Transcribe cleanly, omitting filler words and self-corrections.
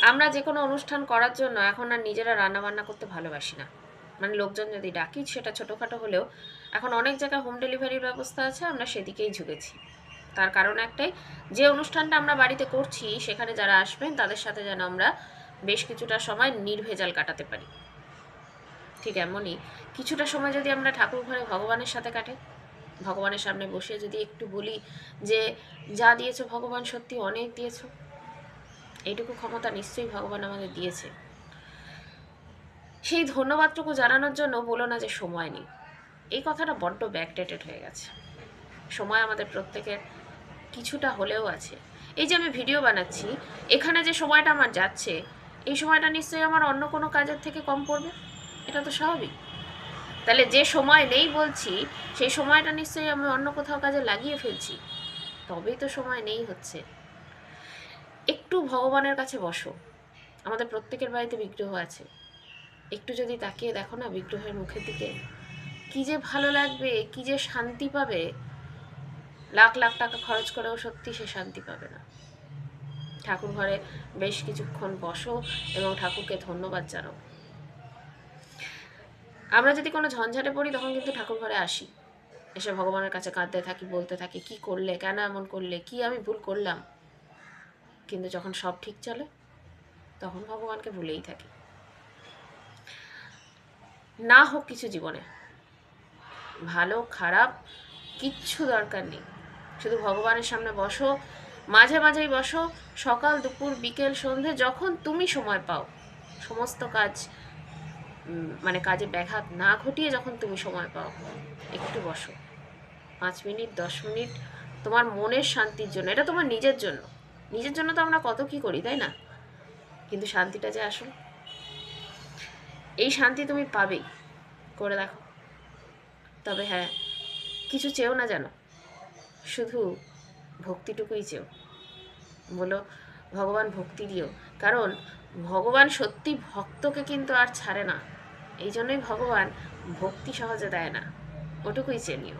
আমরা যে কোনো অনুষ্ঠান করার জন্য এখন আর নিজেরা রান্নাবান্না করতে ভালোবাসি না। মানে লোকজন যদি ডাকি সেটা ছোটোখাটো হলেও এখন অনেক জায়গায় হোম ডেলিভারির ব্যবস্থা আছে, আমরা সেদিকেই ঝুঁকেছি। তার কারণ একটাই, যে অনুষ্ঠানটা আমরা বাড়িতে করছি সেখানে যারা আসবেন তাদের সাথে যেন আমরা বেশ কিছুটা সময় নির্ভেজাল কাটাতে পারি। ঠিক এমনই কিছুটা সময় যদি আমরা ঠাকুর ঘরে ভগবানের সাথে কাটাই, ভগবানের সামনে বসে যদি একটু বলি যে যা দিয়েছো ভগবান সত্যি অনেক দিয়েছো, এইটুকু ক্ষমতা নিশ্চয়ই ভগবান আমাদের দিয়েছে, সেই ধন্যবাদটুকু জানানোর জন্য বলো না যে সময় নেই। এই কথাটা বড্ড ব্যাকডেটেড হয়ে গেছে। সময় আমাদের প্রত্যেকের কিছুটা হলেও আছে। এই যে আমি ভিডিও বানাচ্ছি, এখানে যে সময়টা আমার যাচ্ছে, এই সময়টা নিশ্চয়ই আমার অন্য কোনো কাজের থেকে কম পড়বে, এটা তো স্বাভাবিক। তাহলে যে সময় নেই বলছি, সেই সময়টা নিশ্চয়ই আমি অন্য কোথাও কাজে লাগিয়ে ফেলছি, তবেই তো সময় নেই হচ্ছে। একটু ভগবানের কাছে বসো। আমাদের প্রত্যেকের বাড়িতে বিগ্রহ আছে, একটু যদি তাকিয়ে দেখো না বিগ্রহের মুখের দিকে, কি যে ভালো লাগবে, কি যে শান্তি পাবে। লাখ লাখ টাকা খরচ করেও সত্যি সে শান্তি পাবে না। ঠাকুর ঘরে বেশ কিছুক্ষণ বসো এবং ঠাকুরকে ধন্যবাদ জানাও। আমরা যদি কোনো ঝঞ্ঝাটে পড়ি তখন কিন্তু ঠাকুর ঘরে আসি, এসে ভগবানের কাছে কাঁদতে থাকি, বলতে থাকি কি করলে, কেন এমন করলে, কি আমি ভুল করলাম। কিন্তু যখন সব ঠিক চলে তখন ভগবানকে ভুলেই থাকি। না হোক কিছু জীবনে, ভালো খারাপ কিচ্ছু দরকার নেই, শুধু ভগবানের সামনে বসো, মাঝে মাঝেই বসো, সকাল দুপুর বিকেল সন্ধে যখন তুমি সময় পাও, সমস্ত কাজ মানে কাজে ব্যাঘাত না ঘটিয়ে যখন তুমি সময় পাও, একটু বসো 5 মিনিট 10 মিনিট, তোমার মনের শান্তির জন্য। এটা তোমার নিজের জন্য, নিজের জন্য তো আমরা কত কি করি তাই না, কিন্তু শান্তিটা যে আসল, এই শান্তি তুমি পাবেই, করে দেখো। তবে হ্যাঁ, কিছু চেও না যেন, শুধু ভক্তিটুকুই চেও। বলো ভগবান ভক্তি দিও, কারণ ভগবান সত্যি ভক্তকে কিন্তু আর ছাড়ে না। এই জন্যই ভগবান ভক্তি সহজে দেয় না, ওটুকুই চেয়ে নিও।